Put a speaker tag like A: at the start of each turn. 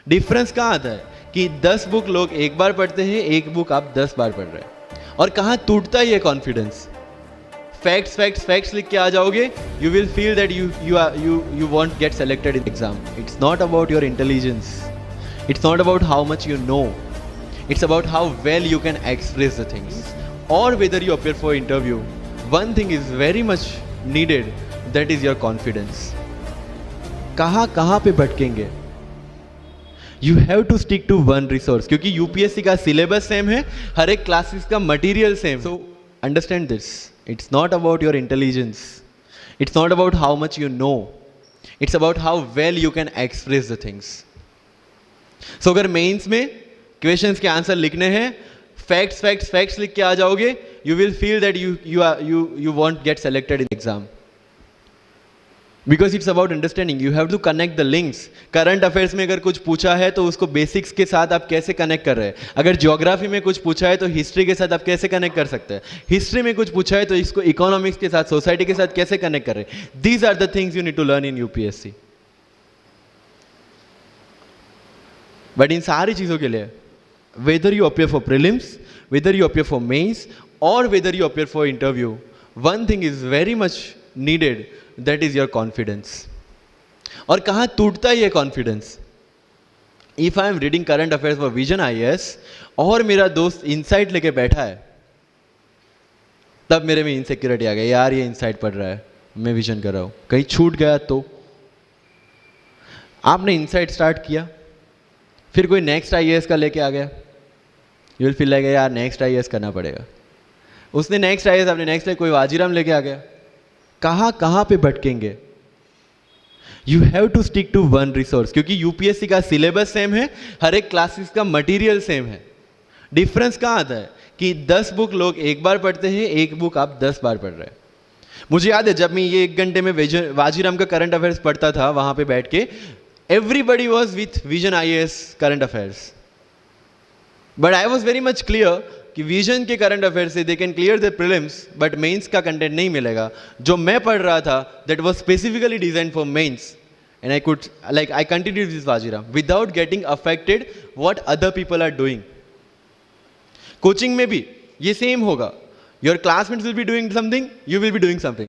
A: Difference कहाँ आता है कि 10 बुक लोग एक बार पढ़ते हैं, एक बुक आप 10 बार पढ़ रहे हैं। और कहाँ टूटता है ये कॉन्फिडेंस? फैक्ट्स फैक्ट्स फैक्ट्स लिख के आ जाओगे, you will feel that you won't get selected in exam. It's not about your intelligence. It's not about how much you know. It's about how well you can express the things. Or whether you appear for interview, one thing is very much needed, that is your confidence. कहाँ पे भटकेंगे? You have to stick to one resource, क्योंकि UPSC का syllabus same है, हर एक classes का material same. So understand this, it's not about your intelligence, it's not about how much you know, it's about how well you can express the things. So अगर mains में questions के answer लिखने हैं, facts facts facts लिख के आ जाओगे, you will feel that you won't get selected in exam. Because it's about understanding, you have to connect the links. Current affairs में अगर कुछ पूछा है तो उसको बेसिक्स के साथ आप कैसे कनेक्ट कर रहे हैं। अगर ज्योग्राफी में कुछ पूछा है तो हिस्ट्री के साथ आप कैसे कनेक्ट कर सकते हैं। हिस्ट्री में कुछ पूछा है तो इसको इकोनॉमिक्स के साथ, सोसाइटी के साथ कैसे कनेक्ट कर रहे हैं। These are the things you need to learn in UPSC. But इन सारी चीज़ों के लिए, whether you appear for prelims, whether you appear for mains, और whether you appear for interview, one thing is very much needed, that is your confidence. और कहाँ टूटता है ये confidence? If I am reading current affairs for Vision IAS और मेरा दोस्त insight लेके बैठा है, तब मेरे में इनसिक्योरिटी आ गई, यार ये इनसाइट पढ़ रहा है, मैं विजन कर रहा हूं, कहीं छूट गया तो। आपने इनसाइट स्टार्ट किया, फिर कोई नेक्स्ट आईएएस का लेके आ गया, यू विल फील लाइक यार नेक्स्ट आईएएस करना पड़ेगा। उसने नेक्स्ट आईएएस, आपने नेक्स्ट कोई वाजीराम लेके आ गया। कहाँ पे भटकेंगे? You have to stick to one resource, क्योंकि यूपीएससी का सिलेबस सेम है, हर एक क्लासेस का मटेरियल सेम है। डिफरेंस कहाँ आता है कि 10 बुक लोग एक बार पढ़ते हैं, एक बुक आप 10 बार पढ़ रहे हैं। मुझे याद है जब मैं ये 1 घंटे में वाजीराम का करंट अफेयर्स पढ़ता था, वहां पे बैठ के everybody was with Vision IAS current affairs, but I was very much clear कि विजन के करंट अफेयर से they can clear the prelims, but mains का कंटेंट नहीं मिलेगा। जो मैं पढ़ रहा था that was specifically design for mains, and I continue this Vajiram without getting affected what other people are doing. Coaching में भी ये सेम होगा, your classmates will be doing something, you will be doing something.